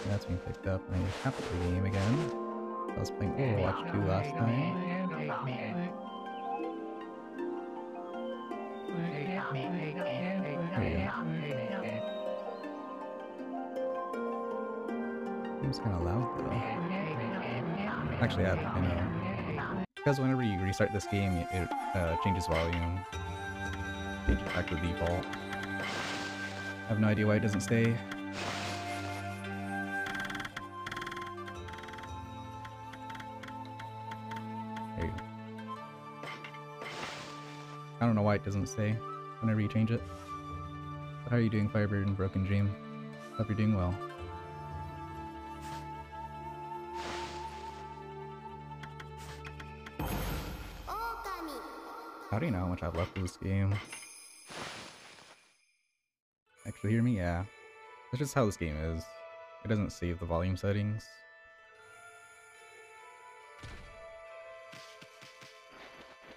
That's being picked up. I have to play the game again. I was playing Overwatch 2 last time. There we go. Seems kind of loud though. Actually, I know. Because whenever you restart this game, it changes volume. Changes back to default. I have no idea why it doesn't stay. There you go. I don't know why it doesn't stay whenever you change it. But how are you doing, Firebird and Broken Dream? Hope you're doing well. Okami. How do you know how much I've left of this game? Actually hear me? Yeah. That's just how this game is. It doesn't save the volume settings.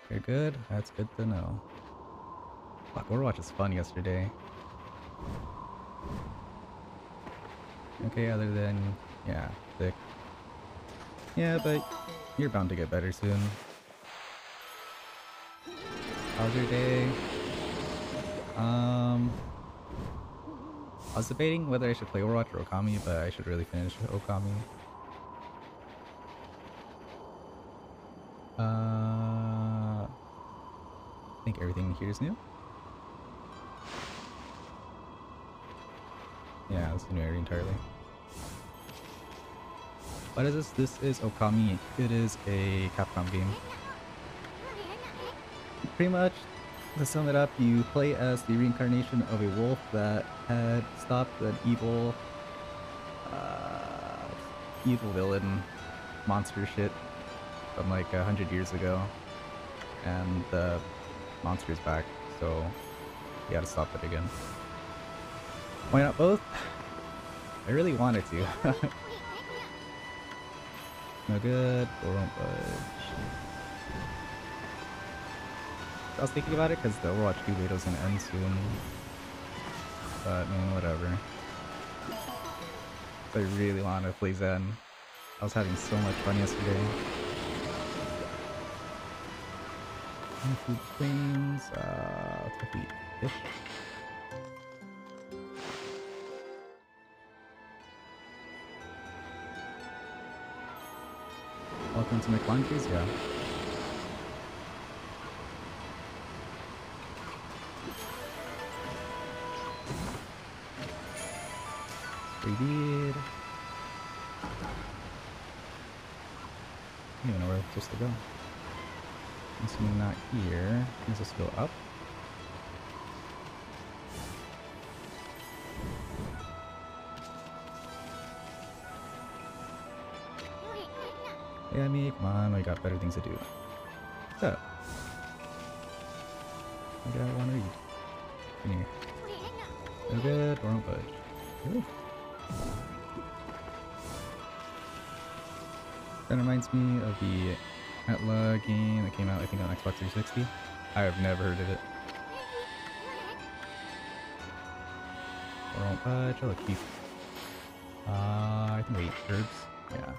You're good? That's good to know. Fuck, Overwatch is fun yesterday. Okay, other than... yeah, sick. Yeah, but you're bound to get better soon. How's your day? I was debating whether I should play Overwatch or Okami, but I should really finish Okami. I think everything here is new. Yeah, it's a new area entirely. What is this? This is Okami. It is a Capcom game. Pretty much, to sum it up, you play as the reincarnation of a wolf that had stopped an evil villain monster shit from like 100 years ago, and the monster's back, so you gotta stop it again. Why not both? I really wanted to. No good, or won't budge. I was thinking about it because the Overwatch 2 beta is gonna end soon. But man, whatever. I really want to play Zen. I was having so much fun yesterday. Food planes, let's go eat fish. Welcome to McLunches, yeah. We did. I don't even know where it's supposed to go. I'm assuming not here. Let's just go up. Yeah, me, come on, I got better things to do. What's up? Maybe I want to read. Come here. No good, or won't budge. Really? That reminds me of the Atla game that came out, I think, on Xbox 360. I have never heard of it. Or won't budge. Oh, look, beef. I think we eat herbs. Yeah.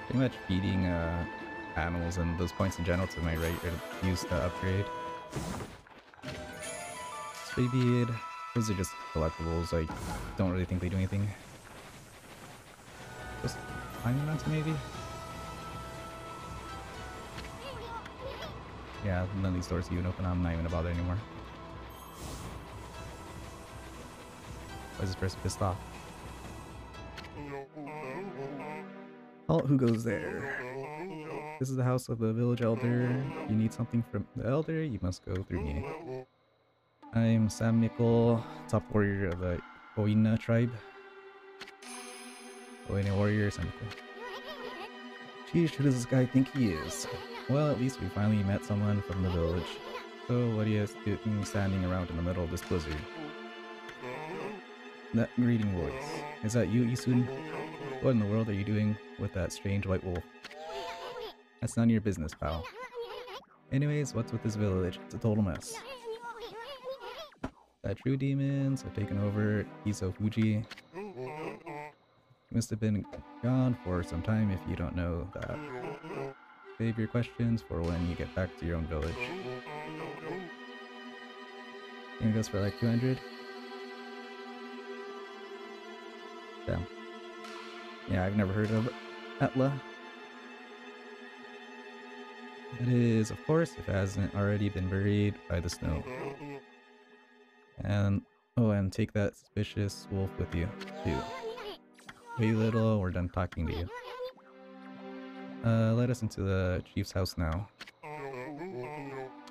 Pretty much feeding animals and those points in general to my right are used to upgrade. Stray bead, those are just collectibles. I don't really think they do anything. Just climbing mountain maybe? Yeah, none of these doors even open. I'm not even gonna bother anymore. Why is this person pissed off? Oh, who goes there? This is the house of the village elder. You need something from the elder, you must go through me. I'm Sam Nickel, top warrior of the Oina tribe. Oina warrior, Sam Nickel. Geez, who does this guy think he is? Well, at least we finally met someone from the village. So what are you doing standing around in the middle of this blizzard? That greeting voice. Is that you, Isun? What in the world are you doing with that strange white wolf? That's none of your business, pal. Anyways, what's with this village? It's a total mess. The true demons have taken over Iso Fuji. You must have been gone for some time if you don't know that. Save your questions for when you get back to your own village. I think it goes for like 200. Damn. Yeah, I've never heard of Atla. It is, of course, if it hasn't already been buried by the snow. And, oh, and take that suspicious wolf with you, too. Wait little, we're done talking to you. Let us into the chief's house now.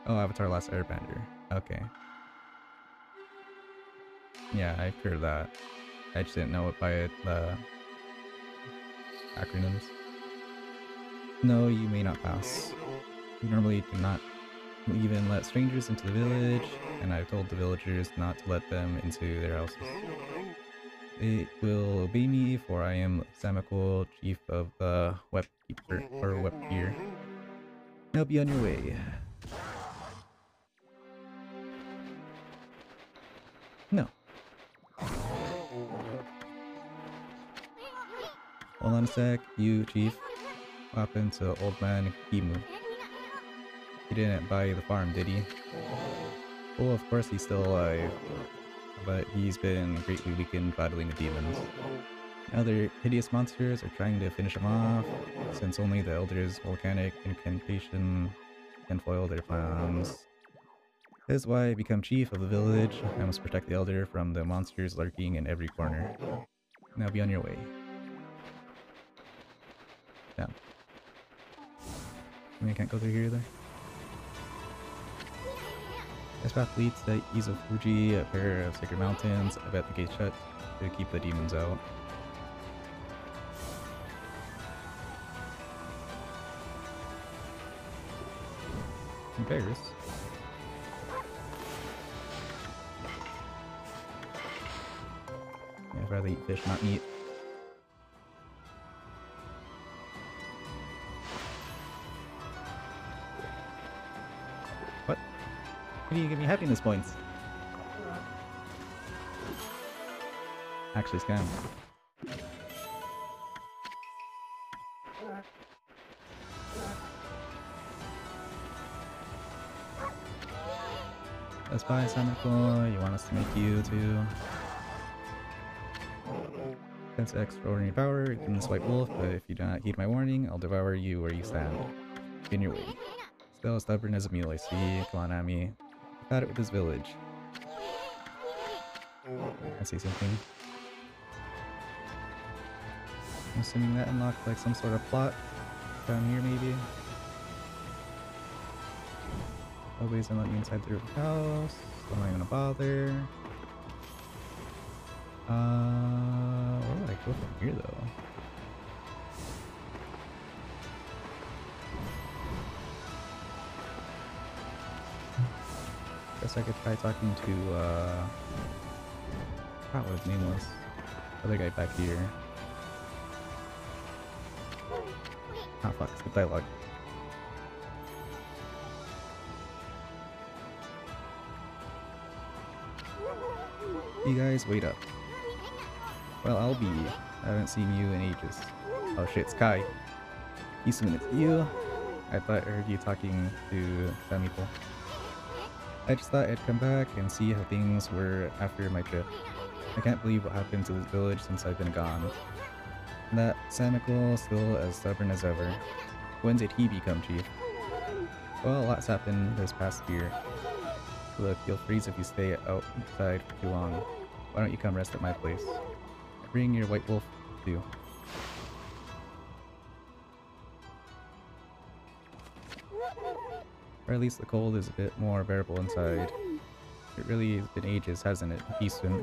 Oh, Avatar Last Airbender. Okay. Yeah, I've heard of that. I just didn't know it by the acronyms. No, you may not pass. You normally do not even let strangers into the village, and I've told the villagers not to let them into their houses. They will obey me, for I am Samiko, chief of the Webkeeper, or Webkeer. Now be on your way. No. Hold on a sec, you, chief. What happened to old man Kimu? He didn't buy the farm, did he? Well, of course he's still alive, but he's been greatly weakened battling the demons. Other hideous monsters are trying to finish him off, since only the Elder's volcanic incantation can foil their plans. That is why I become chief of the village. I must protect the Elder from the monsters lurking in every corner. Now be on your way. Damn. I mean, I can't go through here either. This path leads to Izo Fuji, a pair of sacred mountains. I bet the gate's shut to keep the demons out. Some bears. Yeah, I'd rather eat fish, not meat. What? Why do you give me happiness points? Actually scam. Let's buy Samiko. You want us to make you too? That's extraordinary power in this white wolf, but if you do not heed my warning, I'll devour you where you stand. In your way. Still stubborn as a mule, I see. Come on, Ami. I've had it with this village. I see something. I'm assuming that unlocked like some sort of plot down here, maybe. Nobody's gonna let me inside the house, so I'm not gonna bother. Where would I go from here though? Guess I could try talking to, I forgot what his name was. Other guy back here. Ah, fuck, skip dialogue. You guys, wait up. Well, I'll be. I haven't seen you in ages. Oh shit, it's Kai. Isun, it's you. I thought I heard you talking to some people. I just thought I'd come back and see how things were after my trip. I can't believe what happened to this village since I've been gone. That Samiko still as stubborn as ever. When did he become chief? Well, lots happened this past year. Look, you'll freeze if you stay outside for too long. Why don't you come rest at my place? Bring your white wolf too. Or at least the cold is a bit more bearable inside. It really has been ages, hasn't it, Isun?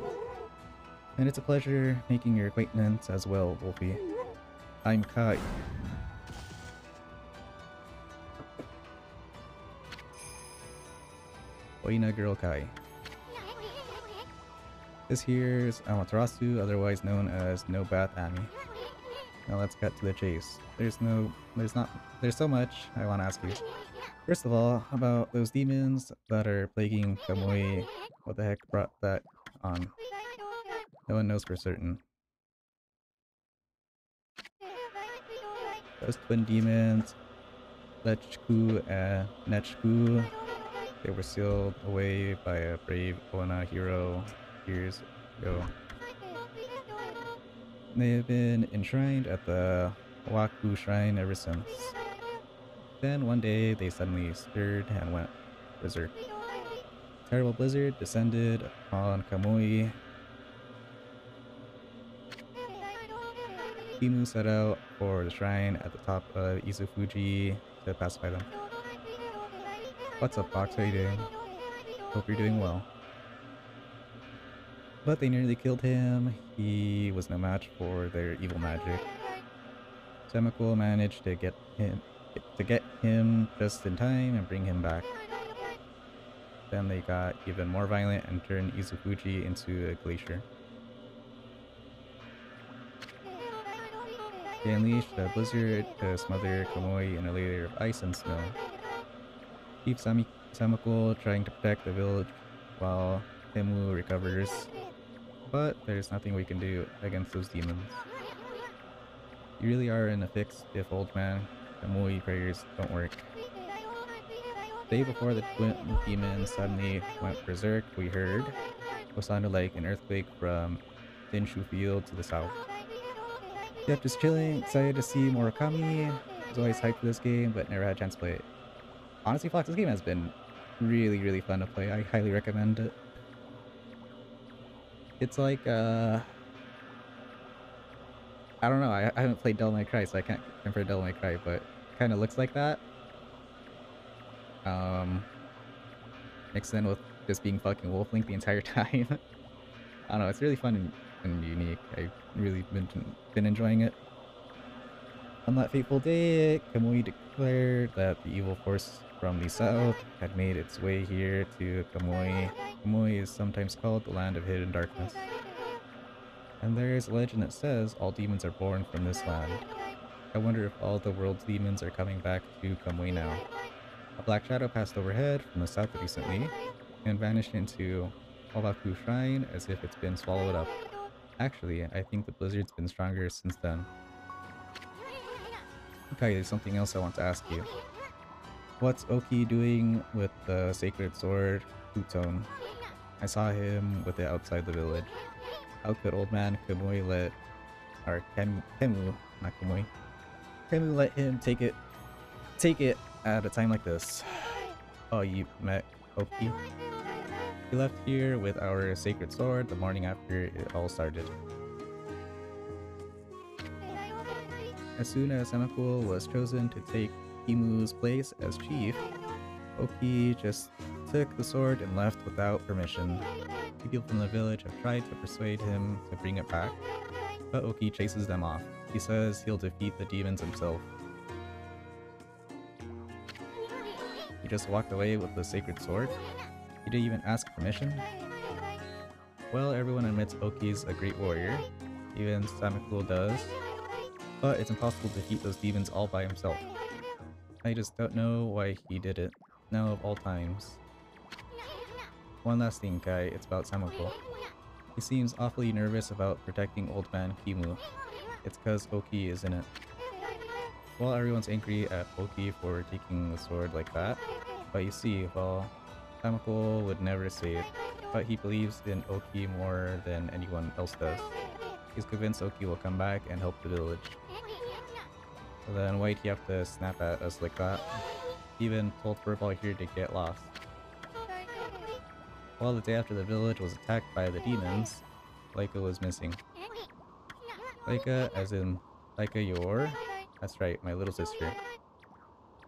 And it's a pleasure making your acquaintance as well, Wolfie. I'm Kai. Oina Girl Kai. This here's Amaterasu, otherwise known as No Bath Ami. Now let's cut to the chase. There's so much I want to ask you. First of all, about those demons that are plaguing Kamui. What the heck brought that on? No one knows for certain. Those twin demons, Lechku and Nechku, they were sealed away by a brave Ona hero years ago. They have been enshrined at the Waku shrine ever since. Then one day they suddenly stirred and went berserk. Terrible blizzard descended on Kamui. Kimu set out for the shrine at the top of Izufuji to pacify them. What's up, Fox? How you doing? Hope you're doing well. But they nearly killed him. He was no match for their evil magic. Semiko managed to get him just in time and bring him back. Then they got even more violent and turned Izufuji into a glacier. They unleashed a blizzard to smother Kamui in a layer of ice and snow. Keep Semiko trying to protect the village while Himu recovers. But there's nothing we can do against those demons. You really are in a fix if old man Kamui prayers don't work. The day before the twin demons suddenly went berserk, we heard what sounded like an earthquake from Dinshu Field to the south. Yep, just chilling, excited to see more Okami. I was always hyped for this game, but never had a chance to play it. Honestly, Fox, this game has been really fun to play. I highly recommend it. It's like, I don't know, I haven't played Devil May Cry, so I can't compare Devil May Cry, but it kind of looks like that. Mixed in with just being fucking Wolf Link the entire time. I don't know, it's really fun and unique. I've really been enjoying it. On that fateful day, Kamui declared that the evil force from the south had made its way here to Kamui. Kamui is sometimes called the land of hidden darkness. And there is a legend that says all demons are born from this land. I wonder if all the world's demons are coming back to Kamui now. A black shadow passed overhead from the south recently and vanished into Obaku Shrine as if it's been swallowed up. Actually, I think the blizzard's been stronger since then. Okay, there's something else I want to ask you. What's Oki doing with the sacred sword, Pluton? I saw him with it outside the village. How could old man Kamui let... or Kemu, not Kamui. Kemu let him take it at a time like this? Oh, you met Oki? He left here with our sacred sword the morning after it all started. As soon as Semiko was chosen to take Kimu's place as chief, Oki just took the sword and left without permission. People from the village have tried to persuade him to bring it back, but Oki chases them off. He says he'll defeat the demons himself. He just walked away with the sacred sword? He didn't even ask permission? Well, everyone admits Oki's a great warrior. Even Samiko does. But it's impossible to defeat those demons all by himself. I just don't know why he did it. Now of all times. One last thing, Kai. It's about Samiko. He seems awfully nervous about protecting old man Kimu. It's cause Oki is in it. Well, everyone's angry at Oki for taking the sword like that. But you see, well, Samiko would never say it. But he believes in Oki more than anyone else does. He's convinced Oki will come back and help the village. So then why'd he have to snap at us like that? He even told Furball here to get lost. Well, the day after the village was attacked by the demons, Laika was missing. Laika, as in Laika your? That's right, my little sister.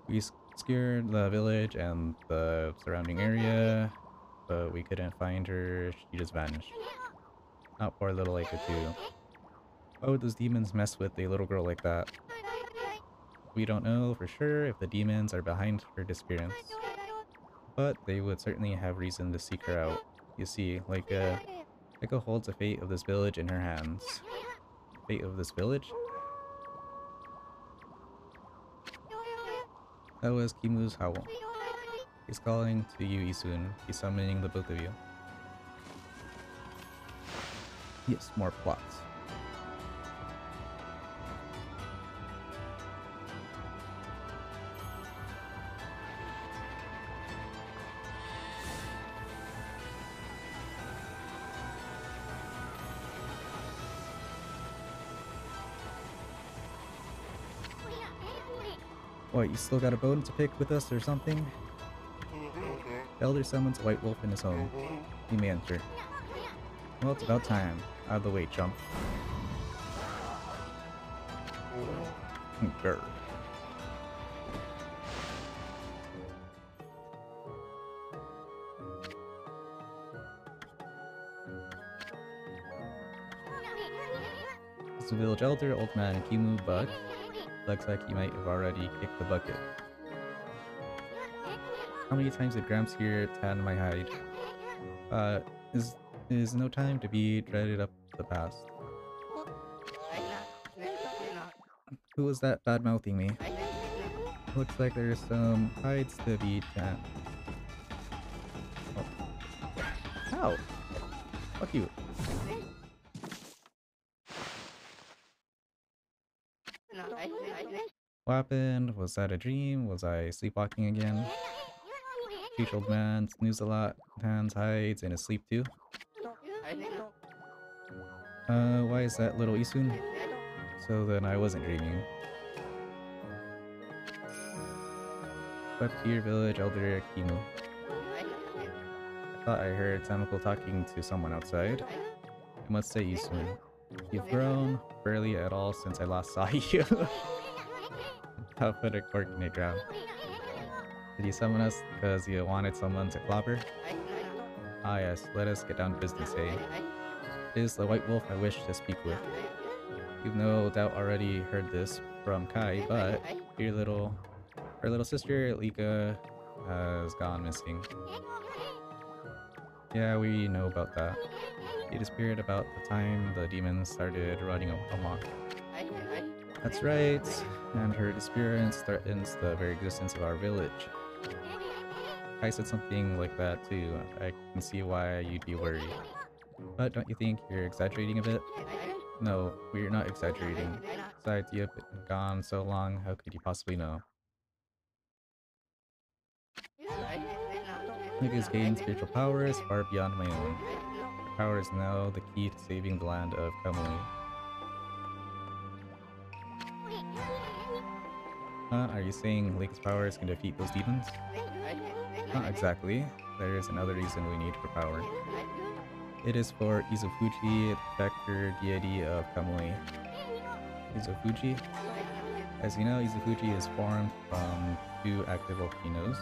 We secured the village and the surrounding area, but we couldn't find her. She just vanished. Oh, poor little Laika too. Why would those demons mess with a little girl like that? We don't know for sure if the demons are behind her disappearance, but they would certainly have reason to seek her out. You see, Laika holds the fate of this village in her hands. Fate of this village? That was Kimu's howl. He's calling to you, Isun. He's summoning the both of you. Yes, more plots. What, you still got a bone to pick with us or something? The elder summons a white wolf in his home. You may enter. Well, it's about time. Out of the way, chump. Grr. It's the village elder, old man Kimu, but looks like he might have already kicked the bucket. How many times did Gramps here tan my hide? Is no time to be dreaded up the past. Who was that bad-mouthing me? Looks like there's some hides to be tanned. Oh. Ow! Fuck you. What happened? Was that a dream? Was I sleepwalking again? Huge old man, snooze a lot, tans hides in his sleep too. Why is that little Isun? So then I wasn't dreaming. But to your village, elder Kimu. I thought I heard Tamako talking to someone outside. I must say, Isun, you've grown barely at all since I last saw you. I'll put a cork in a dram. Did you summon us because you wanted someone to clobber? Ah yes, let us get down to business, eh? It is the white wolf I wish to speak with. You've no doubt already heard this from Kai, but her little sister, Lika, has gone missing. Yeah, we know about that. She disappeared about the time the demons started running amok. That's right, and her disappearance threatens the very existence of our village. Kai said something like that too. I can see why you'd be worried. But don't you think you're exaggerating a bit? No, we're not exaggerating. Besides, you've been gone so long, how could you possibly know? Lika's gained spiritual powers far beyond my own. Her power is now the key to saving the land of Kamui. Are you saying Lika's powers can defeat those demons? Not exactly. There is another reason we need her power. It is for Izufuji, the protector deity of Kamui. Izufuji? As you know, Izufuji is formed from two active volcanoes.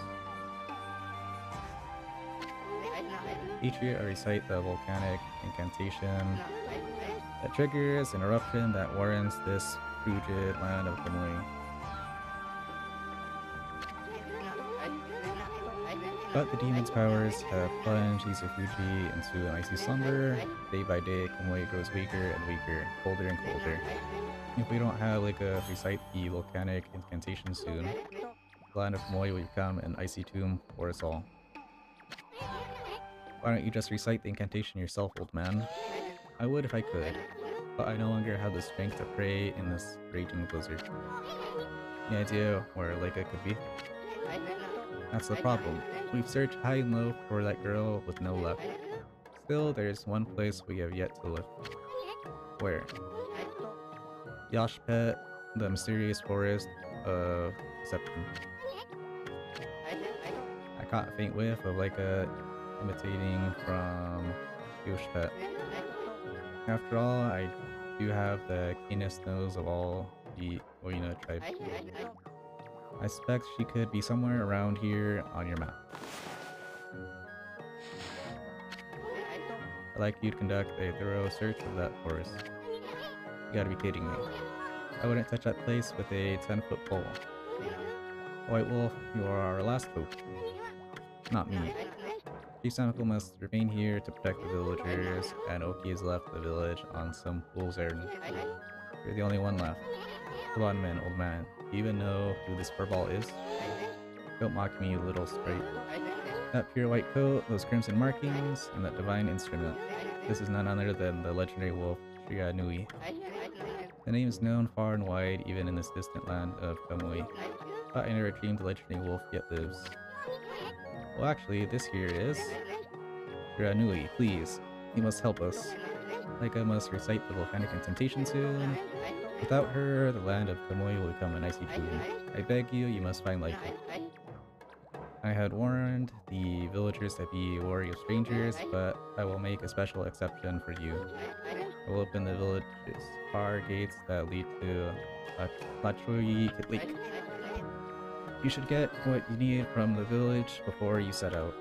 Each year I recite the volcanic incantation that triggers an eruption that warrants this frigid land of Kamui. But the demon's powers have plunged Izufuji into an icy slumber. Day by day, Kamui grows weaker and weaker, colder and colder. If we don't have recite the volcanic incantation soon, the land of Kamui will become an icy tomb for us all. Why don't you just recite the incantation yourself, old man? I would if I could, but I no longer have the strength to pray in this raging blizzard. Any idea where Leica could be? That's the problem. We've searched high and low for that girl with no luck. Still, there's one place we have yet to look. Where? Yashpet, the mysterious forest of Deception. I caught a faint whiff of imitating from Yoshpet. After all, I do have the keenest nose of all the Oina tribe. I suspect she could be somewhere around here on your map. I'd like you to conduct a thorough search of that forest. You gotta be kidding me. I wouldn't touch that place with a 10-foot pole. White Wolf, you are our last hope. Not me. Chief Samiko must remain here to protect the villagers, and Oki has left the village on some fool's errand. You're the only one left. Come on, man, old man. Do you even know who this furball is? Don't mock me, little sprite. That pure white coat, those crimson markings, and that divine instrument. This is none other than the legendary wolf, Shria Nui. The name is known far and wide, even in this distant land of Kamui. But I never dreamed the legendary wolf yet lives. Well, actually, this here is Shria Nui, please. You must help us. Like I must recite the volcanic incantation soon. Without her, the land of Kamui will become an icy tomb. I beg you, you must find light. I had warned the villagers to be wary of strangers, but I will make a special exception for you. I will open the village's far gates that lead to Lachui Lake. You should get what you need from the village before you set out.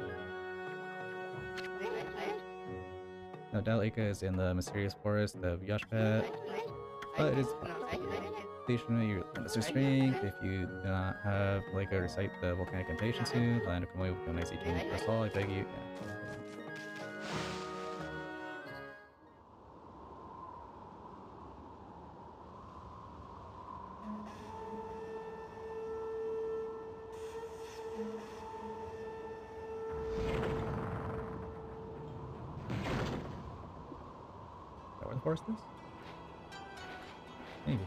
Now, Daleka is in the mysterious forest of Yashpet, but it is stationary your limits of strength. If you do not have like a recite the volcanic incantation soon, the land of Kamui will become icy tomb. That's all I beg you. Yeah. Is that where the forest is? Maybe.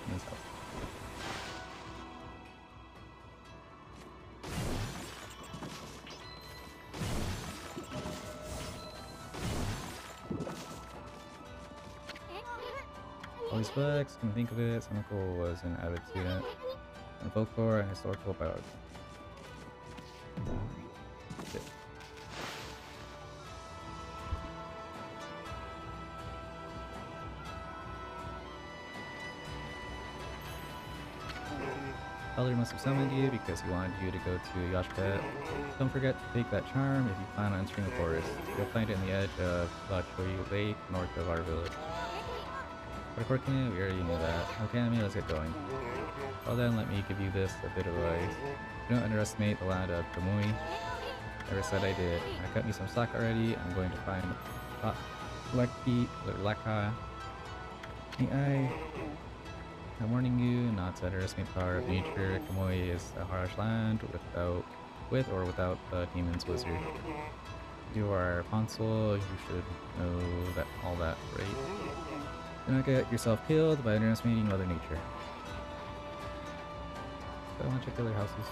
In this house. All these facts, can think of it, Senoko was an avid student in folklore and historical biology. Shit. Elder must have summoned you because he wanted you to go to Yashpet. Don't forget to take that charm if you plan on entering the forest. You'll find it in the edge of Lachui Lake, north of our village. But unfortunately, we already knew that. Okami, let's get going. Well then, let me give you this a bit of advice. Don't underestimate the land of Kamui. Never said I did. I cut me some slack already. I'm going to find Laka. I'm warning you not to underestimate the power of nature. Kamui is a harsh land with or without the demon's wizard. You are consul, you should know that all that, right? Do not get yourself killed by underestimating Mother Nature. So I want to check the other houses.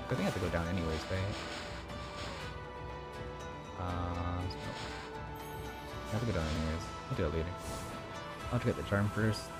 I think I have to go down anyways, right? So I have to go down anyways. I'll do it later. I'll get the charm first.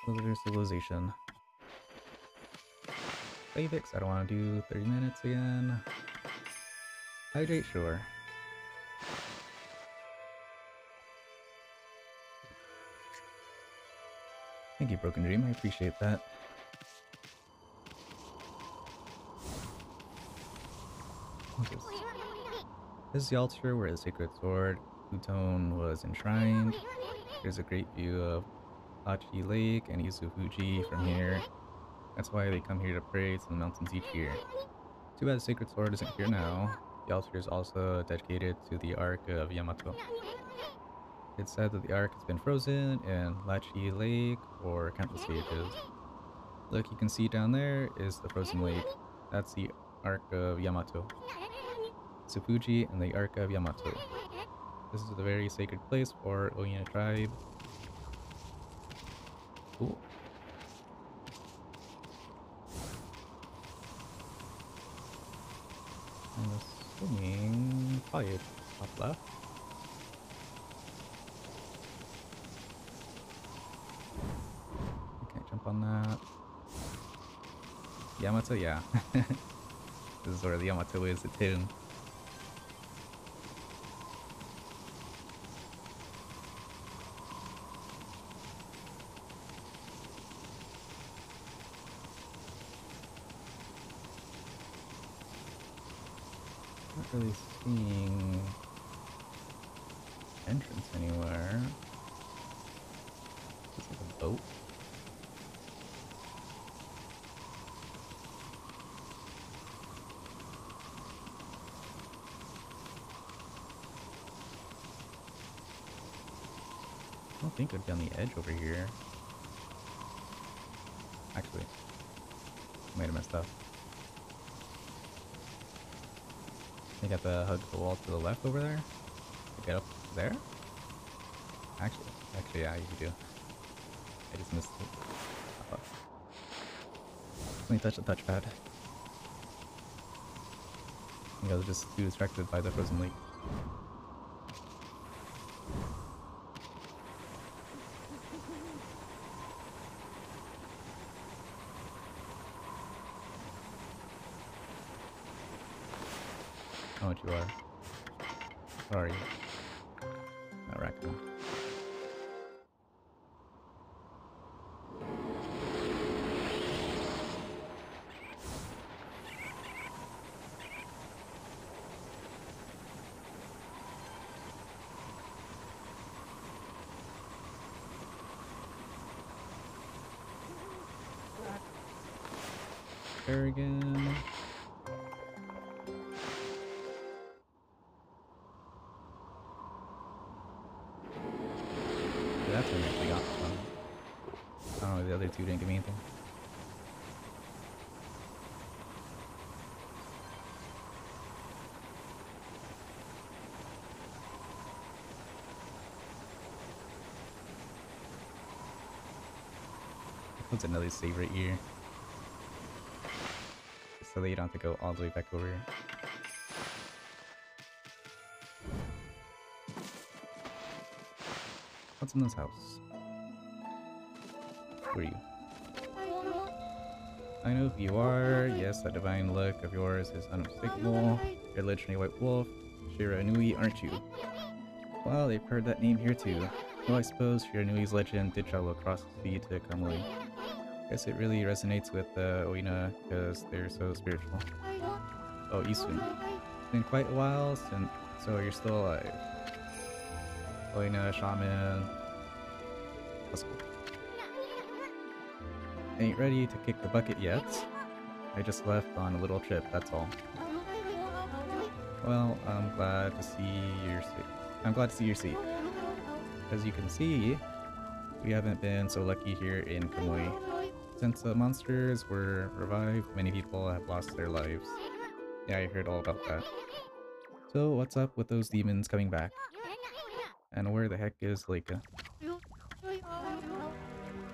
Villager civilization. Basics, I don't want to do 30 minutes again. Hydrate, sure. Thank you, Broken Dream, I appreciate that. What's this? This is the altar where the sacred sword, Plutone, was enshrined. There's a great view of Hachi Lake and Izufuji from here. That's why they come here to pray to the mountains each year. Too bad the sacred sword isn't here now. The altar is also dedicated to the Ark of Yamato. It's said that the Ark has been frozen in Lachi Lake for countless ages. Look, you can see down there is the frozen lake. That's the Ark of Yamato. Tsufuji and the Ark of Yamato. This is a very sacred place for Oyina tribe. Cool. I'm assuming probably top left. I can't jump on on that. Yamato, yeah. This is where the Yamato is, it's hidden. Not really seeing entrance anywhere. Is it a boat? I don't think it'd be on the edge over here. Actually, might have messed up. I got the hug the wall to the left over there. Get up there? Actually, yeah, you do. I just missed it. Let me touch the touchpad. I think I was just too distracted by the frozen lake. Oh, what you are. What are you? A raccoon. There again. That's when I actually got one. I don't know, the other two didn't give me anything. What's another save right here? So that you don't have to go all the way back over here. What's in this house? Who are you? I know who you are. Yes, that divine look of yours is unmistakable. You're a legendary white wolf. Shiranui, aren't you? Well, they've heard that name here too. Well, I suppose Shiranui's legend did travel across the sea to Kamui. Guess it really resonates with Oina because they're so spiritual. Oh, Isun. It's been quite a while since, so you're still alive. Oina, shaman. That's cool. Ain't ready to kick the bucket yet. I just left on a little trip, that's all. Well, I'm glad to see you're safe. I'm glad to see you're safe. As you can see, we haven't been so lucky here in Kamui. Since the monsters were revived, many people have lost their lives. Yeah, I heard all about that. So what's up with those demons coming back? And where the heck is Leica? The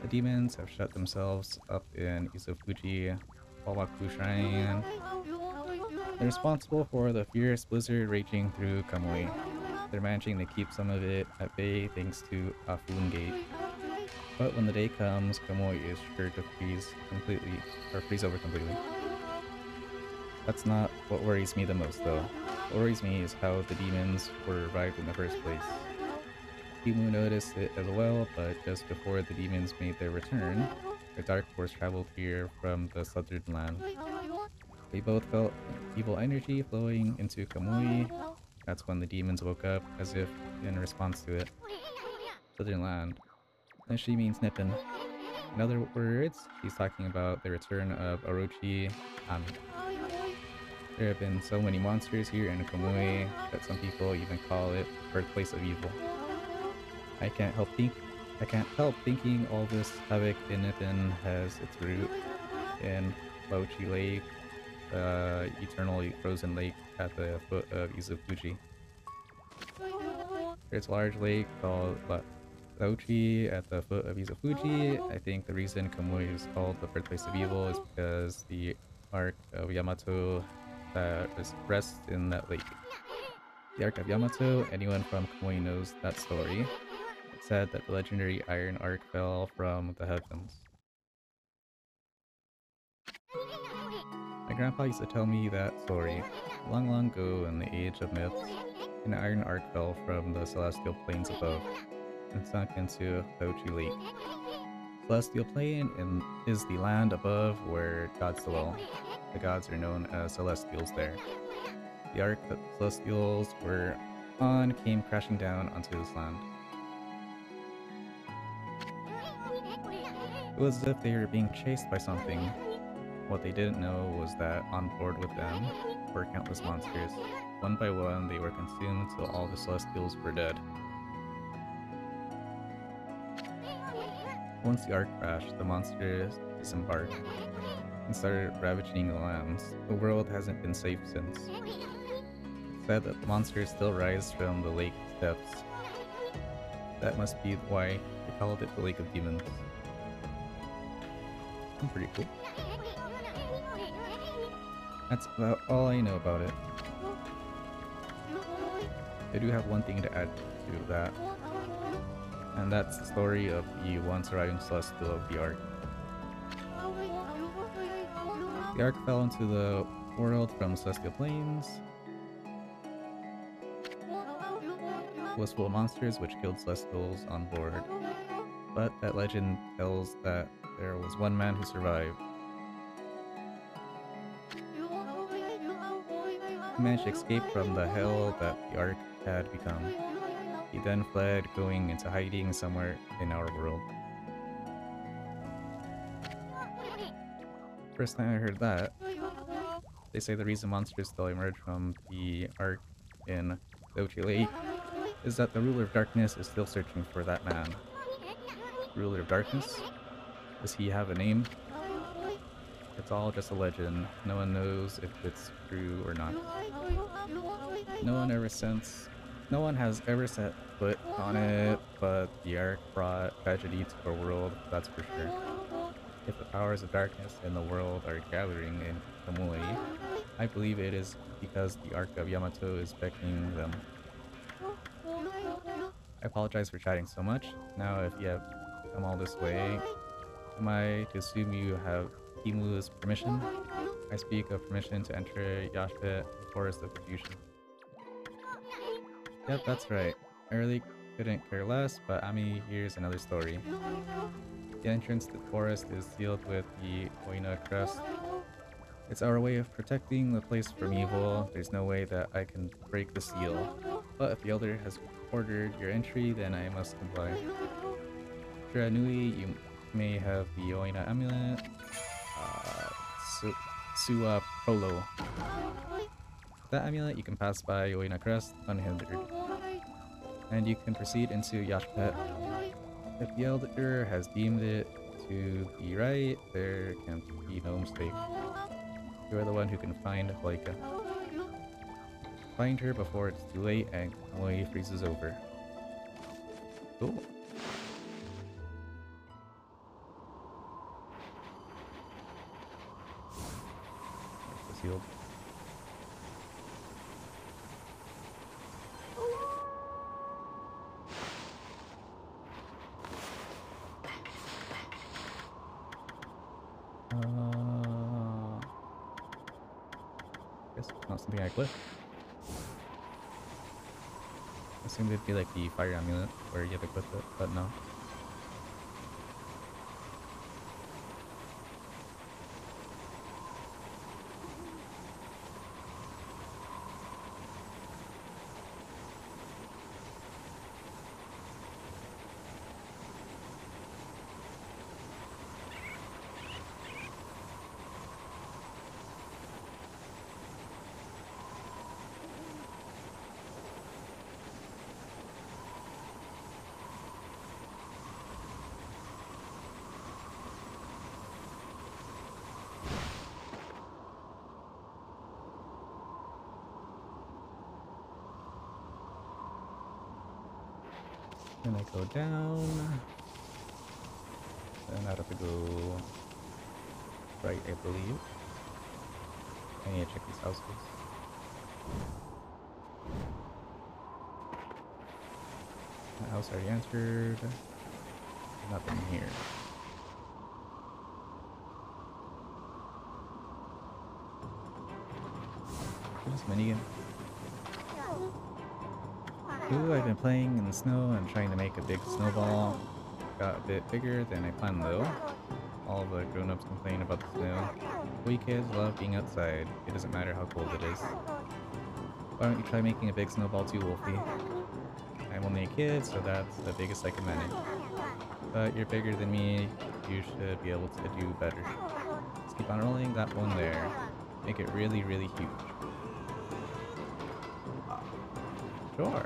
demons have shut themselves up in Isofuji Wawaku Shrine. They're responsible for the fierce blizzard raging through Kamui. They're managing to keep some of it at bay thanks to Afun Gate. But when the day comes, Kamui is sure to freeze over completely. That's not what worries me the most though. What worries me is how the demons were revived in the first place. Kimu noticed it as well, but just before the demons made their return, the dark force traveled here from the southern land. They both felt evil energy flowing into Kamui. That's when the demons woke up, as if in response to it. Southern land. And she means Nippon. In other words, she's talking about the return of Orochi Ami. There have been so many monsters here in Kamui that some people even call it birthplace of evil. I can't help thinking all this havoc in Nippon has its root in Lauchi Lake, the eternally frozen lake at the foot of Izufuji. There's a large lake called Lauchi at the foot of Izufuji. I think the reason Kamui is called the birthplace of evil is because the arc of Yamato that rests in that lake. The arc of Yamato, anyone from Kamui knows that story. It said that the legendary Iron Arc fell from the heavens. My grandpa used to tell me that story. Long, long ago, in the age of myths, an iron arc fell from the celestial plains above and sunk into Hochi Lake. Celestial Plane is the land above where gods dwell. The gods are known as celestials there. The ark that the celestials were on came crashing down onto this land. It was as if they were being chased by something. What they didn't know was that on board with them were countless monsters. One by one, they were consumed till all the celestials were dead. Once the ark crashed, the monsters disembarked and started ravaging the lands. The world hasn't been safe since. It's said that the monsters still rise from the lake's depths. That must be why they called it the Lake of Demons. Pretty cool. That's about all I know about it. I do have one thing to add to that, and that's the story of the one surviving celestial of the Ark. The Ark fell into the world from celestial plains. It was full of monsters which killed celestials on board, but that legend tells that there was one man who survived. He managed to escape from the hell that the Ark had become. He then fled, going into hiding somewhere in our world. First time I heard that, they say the reason monsters still emerge from the Ark in Dochi Lake is that the ruler of darkness is still searching for that man. Ruler of darkness? Does he have a name? It's all just a legend. No one knows if it's true or not. No one has ever set foot on it, but the Ark brought tragedy to our world, that's for sure. If the powers of darkness in the world are gathering in Kamui, I believe it is because the Ark of Yamato is beckoning them. I apologize for chatting so much. Now, if you have come all this way, am I to assume you have Kimu's permission? I speak of permission to enter Yashpit, the Forest of Confusion. Yep, that's right. I really couldn't care less, but Ami, here's another story. The entrance to the forest is sealed with the Oina crest. It's our way of protecting the place from evil. There's no way that I can break the seal. But if the elder has ordered your entry, then I must comply. Shiranui, you may have the Oina amulet. Sua Prolo. That amulet, you can pass by Oina crest unhindered. And you can proceed into Yashpet. If the elder has deemed it to be right, there can be no mistake. You are the one who can find Hoika. Find her before it's too late and Kamui freezes over. Cool. That's sealed. Guess not something I click. I assume it'd be like the fire amulet where you have to equip it, but no. Then I go down. Then I have to go right, I believe. I need to check these houses. That house already answered. Nothing here. This minigame. Ooh, I've been playing in the snow and trying to make a big snowball. Got a bit bigger than I planned though. All the grown-ups complain about the snow. We kids love being outside. It doesn't matter how cold it is. Why don't you try making a big snowball too, Wolfie? I'm only a kid, so that's the biggest I can manage. But you're bigger than me. You should be able to do better. Just keep on rolling that one there. Make it really, really huge. Sure.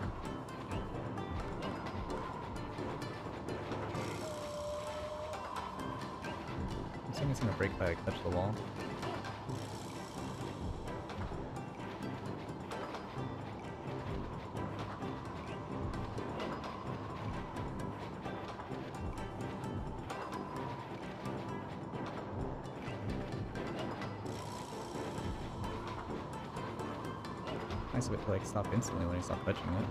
I'm assuming it's gonna break if I touch the wall. Nice of it to like stop instantly when I stop touching it.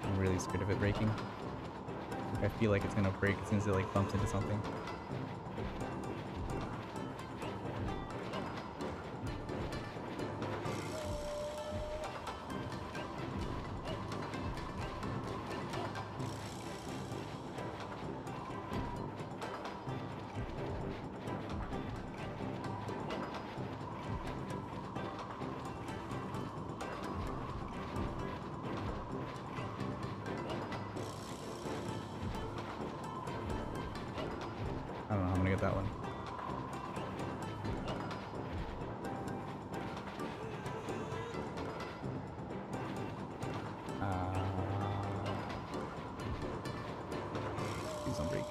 I'm really scared of it breaking. I feel like it's gonna break as soon as it like bumps into something. I don't know how I'm gonna get that one. Please don't break.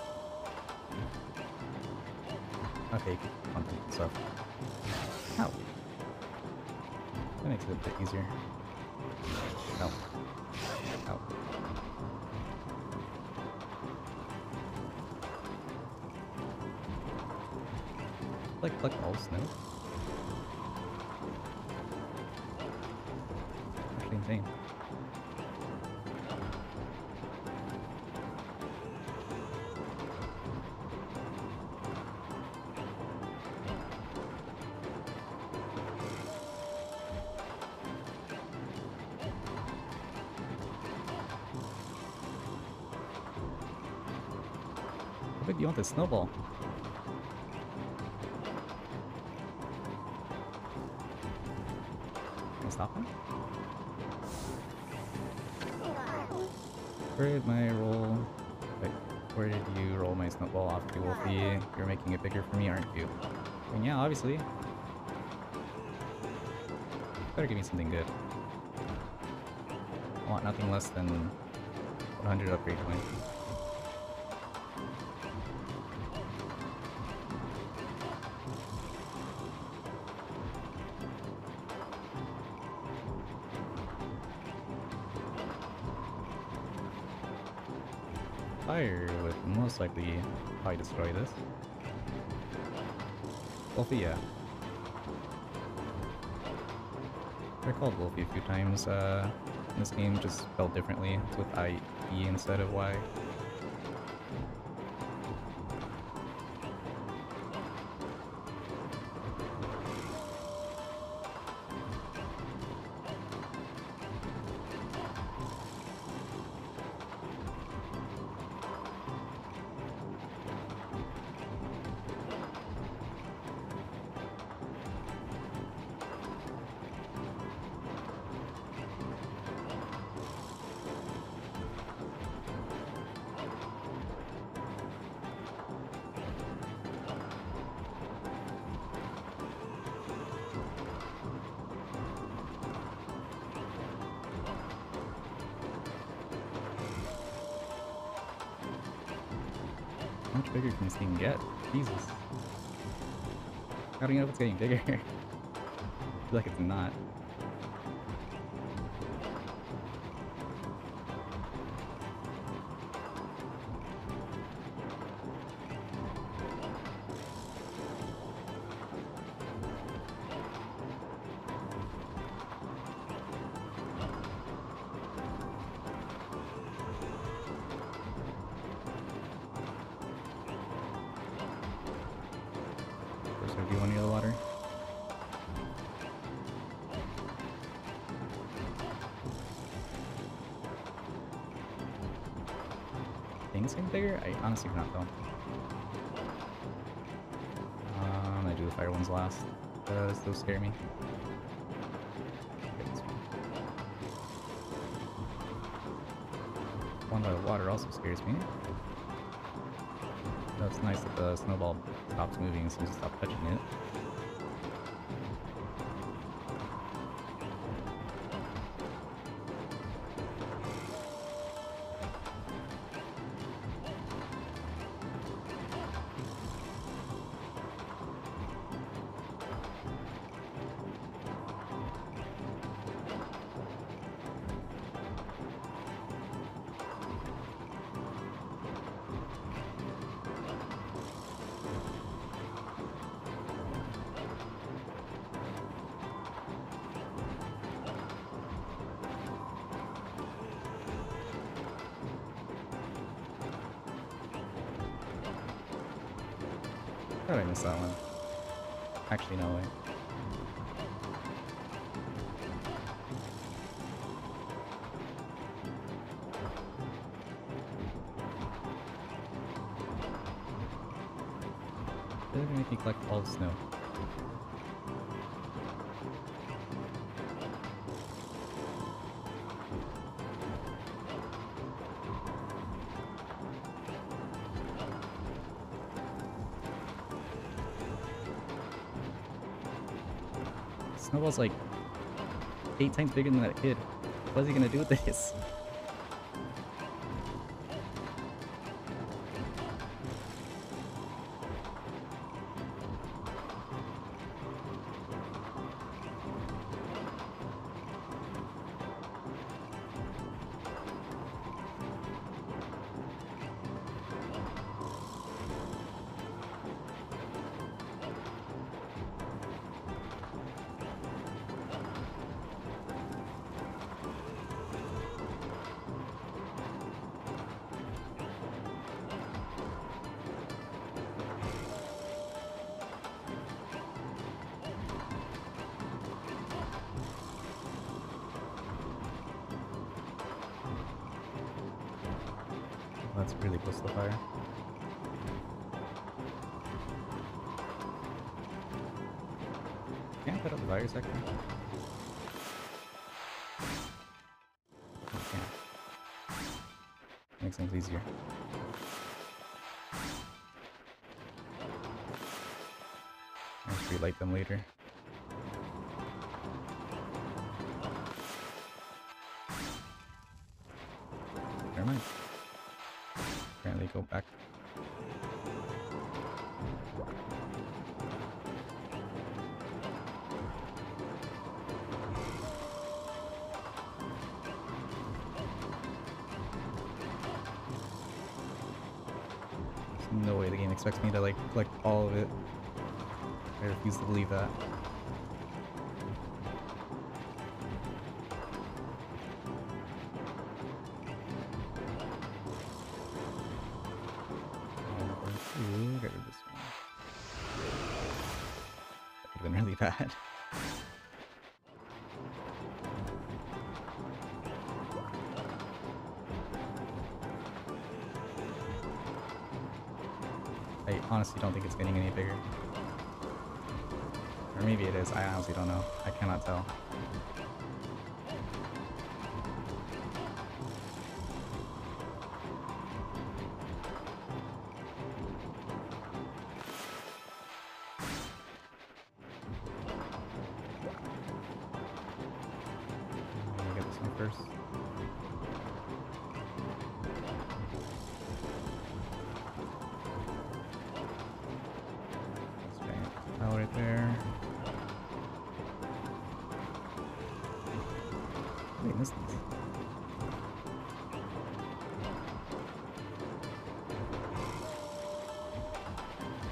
Okay, content stuff. Ow. That makes it a bit easier. Ow. Ow. Like collect all snow. Actually insane. How big do you want this snowball? Stop him? Where did my roll... Wait, where did you roll my snowball off to, Wolfie? You're making it bigger for me, aren't you? I mean, yeah, obviously. Better give me something good. I want nothing less than 100 upgrade points. Fire would most likely probably destroy this. Wolfie, yeah. I called Wolfie a few times. This game just spelled differently. It's with I-E instead of Y. How much bigger can this thing get? Jesus. How do you know if it's getting bigger? I feel like it's not. Of course, I do one near the water. Think it's getting bigger? I honestly cannot tell. I'm gonna do the fire ones last, because those scare me. Okay, this one by the water also scares me. That's nice that the snowball stops moving as soon as you stop touching it. How did I miss that one? Actually, no way. They're gonna make me collect all the snow. Snowball's like 8 times bigger than that kid. What is he gonna do with this? That's really close to the fire. Can I put up the fire sector? I can't. Makes things easier. I'll just relight them later. Never mind. Apparently go back. There's no way the game expects me to like collect all of it. I refuse to believe that. Ooh, get rid of this one. That could have been really bad. I honestly don't think it's getting any bigger. Or maybe it is, I honestly don't know. I cannot tell. First. right there. Wait, missed these.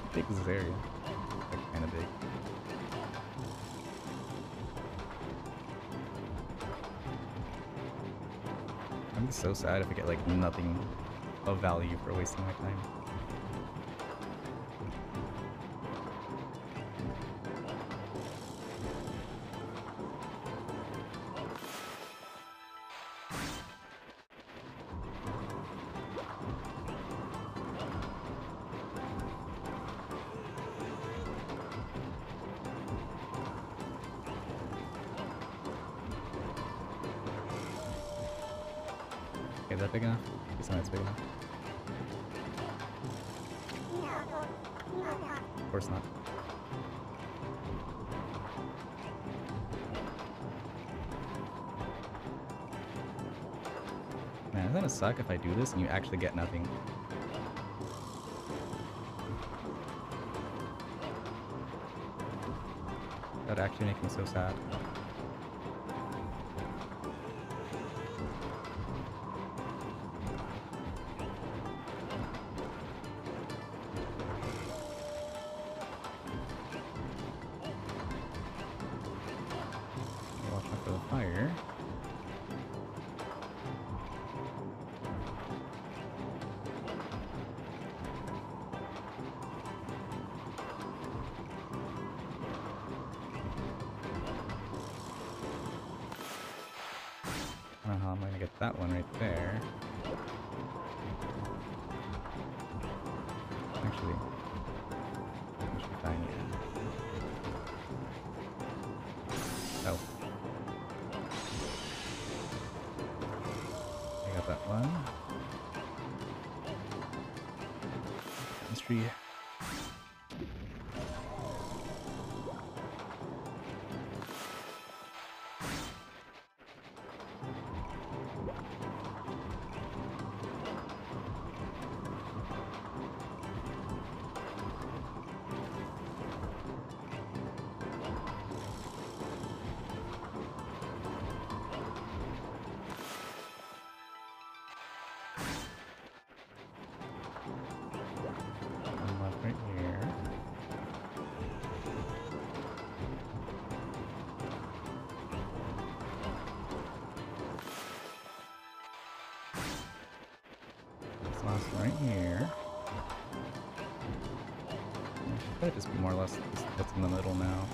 How big is this area? Like, kinda big. I'd be so sad if I get like nothing of value for wasting my time. Okay, is that big enough? It's not big enough. Of course not. Man, it's gonna suck if I do this and you actually get nothing. That'd actually make me so sad. Watch out for the fire. I don't know how I'm gonna get that one right there. Actually, I should find you. Oh. I got that one. Mystery. One left right here. This last one right here. It should probably just be more or less what's in the middle now.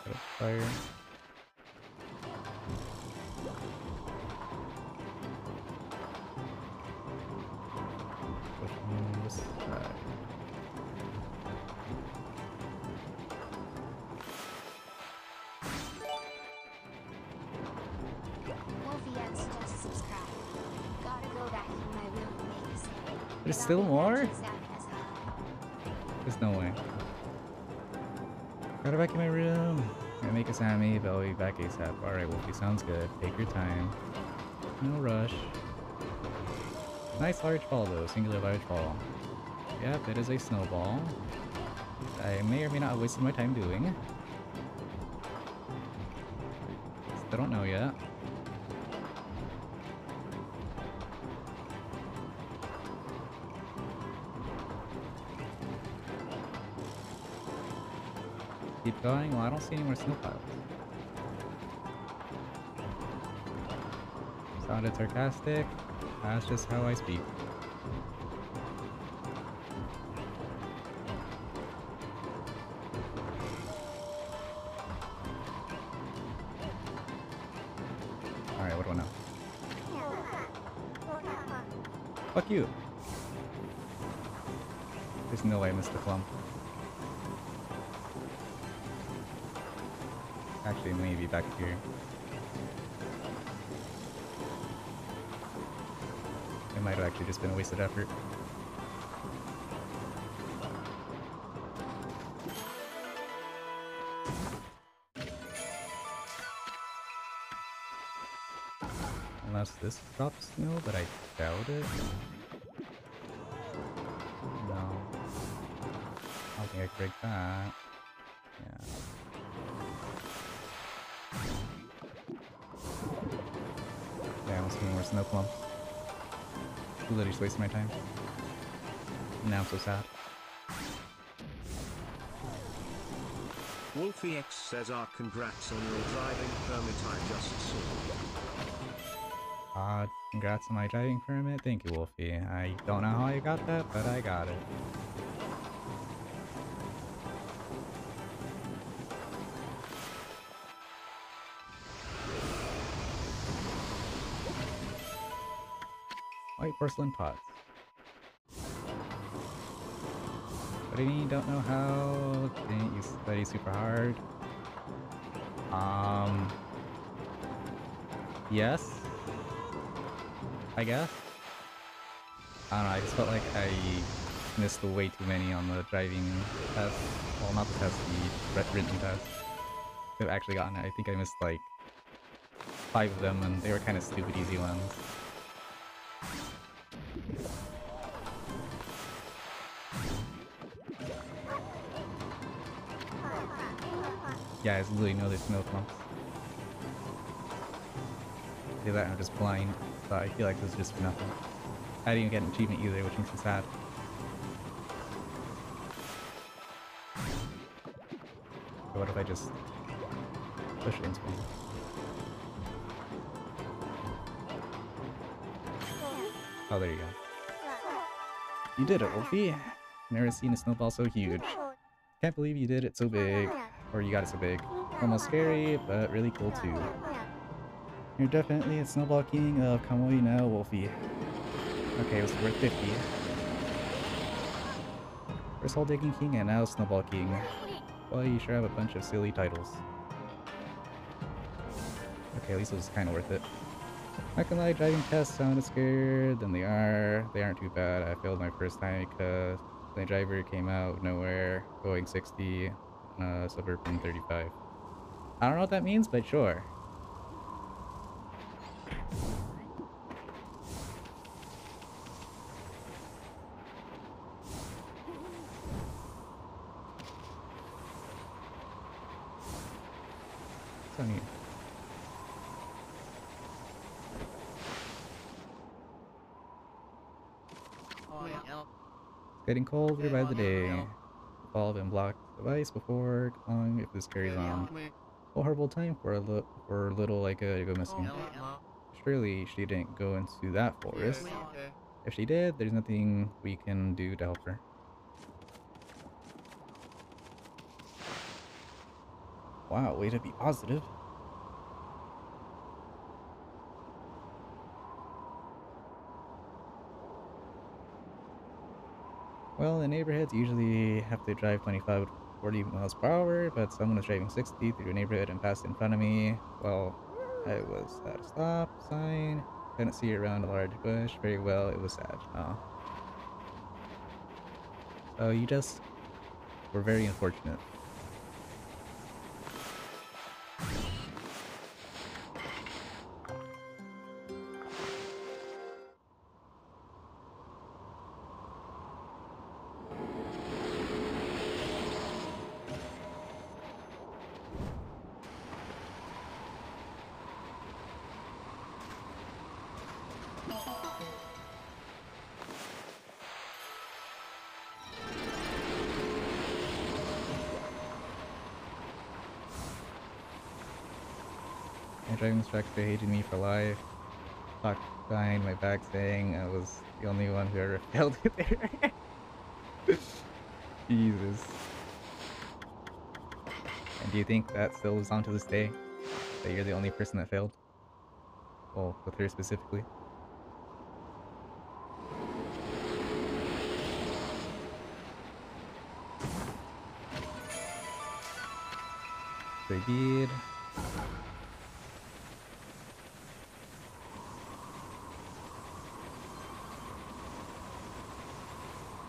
Put up fire. Push on this side. Wolfiex just subscribed. Gotta go back in my room and make a save. There's still more? Without the magic sound as There's no way. Got her back in my room. Gonna make a Sammy, but I'll be back ASAP. Alright, Wolfie, sounds good. Take your time. No rush. Nice large ball though, singular large ball. Yep, it is a snowball. I may or may not have wasted my time doing. I don't know yet. Keep going? Well, I don't see any more snow piles. Sounded sarcastic. That's just how I speak. Alright, what do I know? Fuck you! There's no way I missed the clump. Actually, maybe back here. It might have actually just been a wasted effort. Unless this drops snow, but I doubt it. No. I don't think I could break that. Yeah. Yeah, I don't see any more snow clumps. Literally just wasting my time. Now I'm so sad. Wolfie X says, congrats on your driving permit, I just saw. Congrats on my driving permit. Thank you, Wolfie. I don't know how I got that, but I got it. White porcelain pots. What do you mean, don't know how? Didn't you study super hard? Yes? I guess? I don't know, I just felt like I missed way too many on the driving test. Well, not the test, the written test. I've actually gotten it. I think I missed like 5 of them, and they were kind of stupid easy ones. Yeah, I literally know there's snow clumps. Do that, I'm just blind, but I feel like this is just for nothing. I didn't even get an achievement either, which makes me sad. So what if I just push it into me? Oh, there you go. You did it, Wolfie! Never seen a snowball so huge. Can't believe you did it so big. Or you got it so big. Almost scary, but really cool too. You're definitely a snowball king of Kamui now, Wolfie. Okay, it was worth 50. First hole digging king and now snowball king. Well, you sure have a bunch of silly titles. Okay, at least it was kind of worth it. Not gonna lie, driving tests sounded scared than they are. They aren't too bad. I failed my first time because the driver came out of nowhere going 60 on a suburban 35. I don't know what that means, but sure. So neat. It's getting colder by the day. Fall have been blocked of ice before long if this carries on. A horrible time for little like to go missing. Surely she didn't go into that forest. If she did, there's nothing we can do to help her. Wow, way to be positive. Well, the neighborhoods usually have to drive 25 to 40 miles per hour, but someone was driving 60 through a neighborhood and passed in front of me. Well, I was at a stop sign, couldn't see around a large bush very well. It was sad. Oh. So you just were very unfortunate. driving instructor hated me for life. Talked behind my back saying I was the only one who ever failed it there. Jesus. And do you think that still lives on to this day? That you're the only person that failed? Well, with her specifically. They did.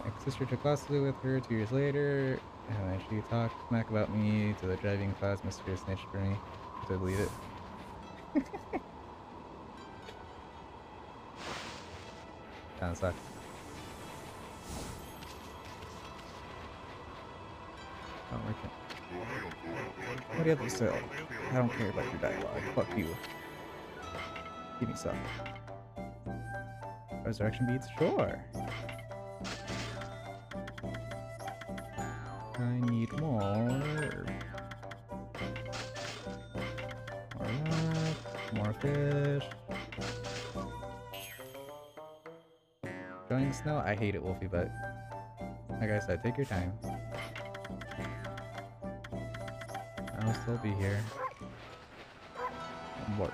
My sister took classes with her 2 years later, and she talked smack about me to the driving class mister snitched for me. So I believe it. Kinda sucks. Oh, I can't. What do you have to say? I don't care about your dialogue. Fuck you. Give me some. Resurrection beats? Sure. I need more. More that. More fish. Join the snow? I hate it, Wolfie, but like I said, take your time. I'll still be here. What?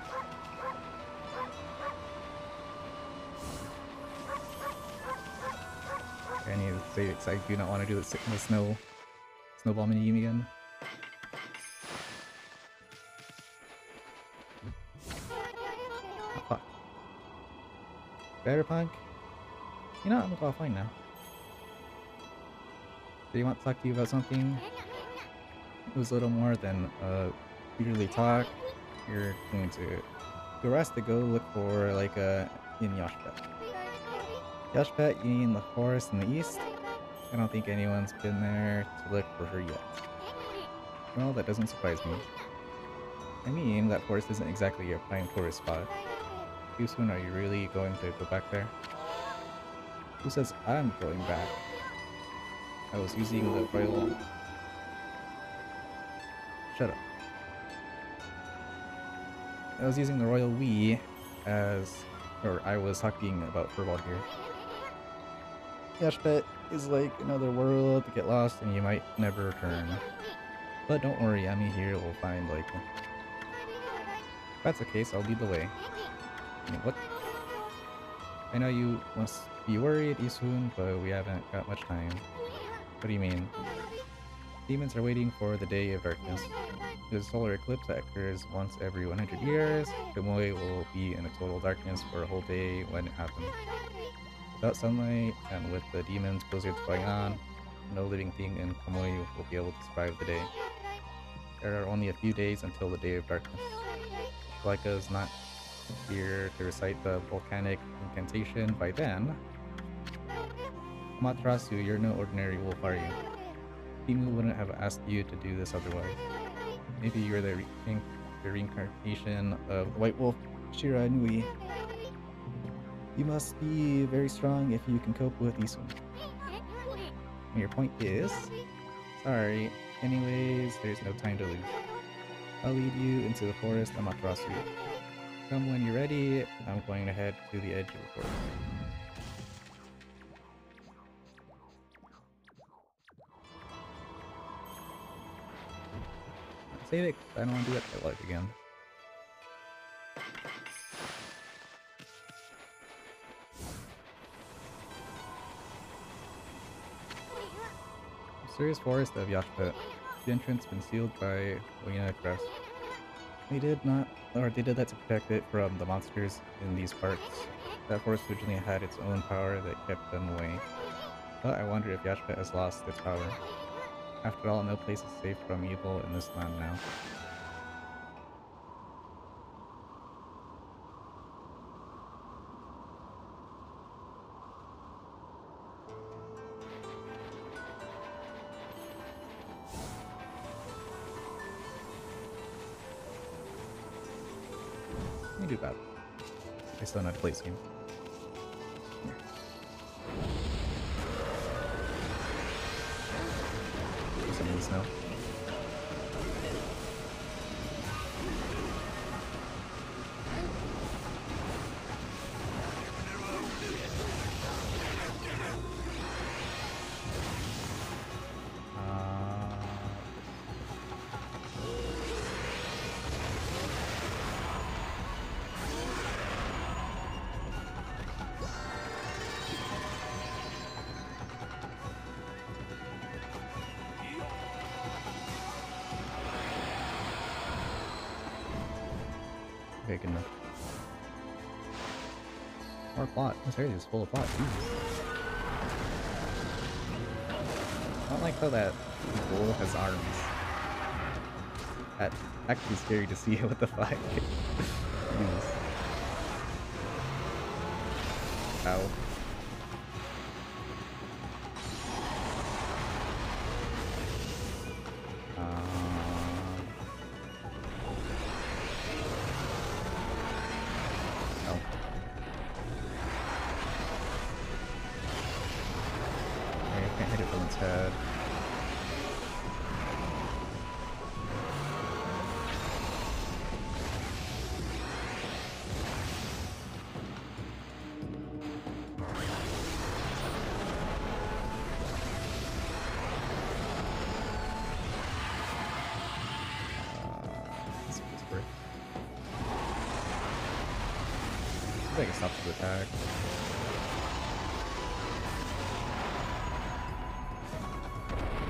I need to say it, I do not want to do the snowball mini game again. Oh, fuck. Cyberpunk? You know what? I'm gonna go offline now. Do you want to talk to you about something? It was a little more than usually talk. You're going to go rest to go look for like in Yoshpet. Yoshpet, you mean the forest in the east? I don't think anyone's been there to look for her yet. Well, that doesn't surprise me. I mean, that forest isn't exactly your prime tourist spot. Too soon are you really going to go back there? Who says I'm going back? I was using the royal... Shut up. I was using the royal we as... or I was talking about Furball here. Yoshpet is like another world to get lost and you might never return. But don't worry, Ami here will find like... If that's the case, I'll lead the way. I mean, what? I know you must be worried, Isun, but we haven't got much time. What do you mean? Demons are waiting for the Day of Darkness. There's a solar eclipse that occurs once every 100 years. Kamui will be in a total darkness for a whole day when it happens. Without sunlight, and with the demons blizzards going on, no living thing in Kamui will be able to survive the day. There are only a few days until the Day of Darkness. Leica is not here to recite the volcanic incantation by then. Amaterasu, you're no ordinary wolf, are you? Timu wouldn't have asked you to do this otherwise. Maybe you're the reincarnation of the White Wolf, Shira Nui. You must be very strong if you can cope with Isun. And your point is? Sorry. Anyways, there's no time to lose. I'll lead you into the forest, Amaterasu. Come when you're ready. I'm going to head to the edge of the forest. Save it, I don't want to do that to life again. Mysterious Forest of Yoshpet. The entrance been sealed by Oina Crest. They did that to protect it from the monsters in these parts. That forest originally had its own power that kept them away. But I wonder if Yoshpet has lost its power. After all, no place is safe from evil in this land now. Let me do that. I still know how to play this game. Here. Some of the snow. Okay, good enough. More plot. This area is full of plot. Jesus. I don't like how that bull has arms. That actually scary to see. What the fuck? Jesus. Ow. Oh. Okay, I can't hit it from its head. I can stop his attack.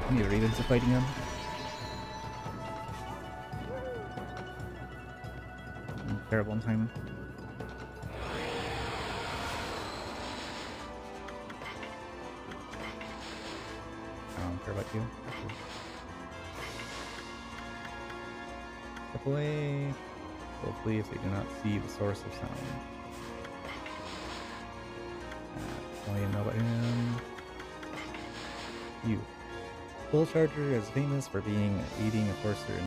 I need Ravens to fighting him. I'm terrible in time. I don't care about you. Step away. Hopefully, if they do not see the source of sound. All you know about him. You. Bull Charger is famous for being aiding a courser in